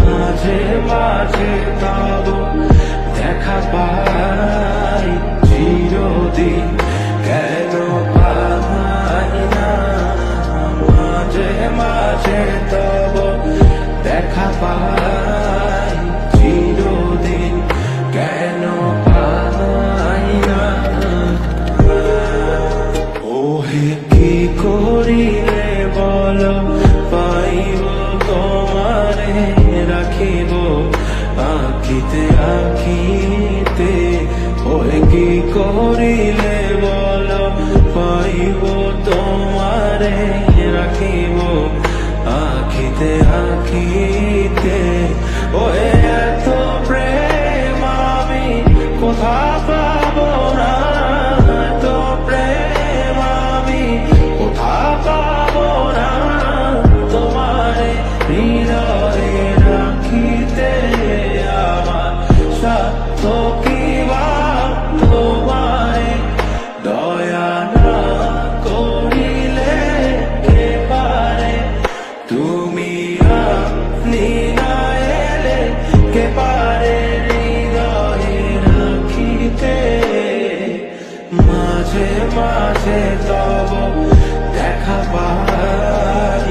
মাঝে মাঝে তব দেখা পাই, চিরদিন কেন পাই না। মাঝে মাঝে তব দেখা পাই, চিরদিন কেন পাই না। ওহে কি করিলে বল পাইব তোমারে, রাখিব আঁখিতে আঁখিতে। ওহে কি করিলে বল পাইব তোমারে, রাখিব আঁখিতে আঁখিতে। ওহে এত প্রেম আমি কোথা পাবো না, এত প্রেম আমি কোথা পাবো না। তোমারে হৃদয়ে রাখিতে আমার সাধ্য কি বা, তোমারে দয়া না করিলে কে পারে। তুমি আপনি না এলে কে পারে হৃদয়ে রাখিতে। মাঝে মাঝে তব দেখা পাই,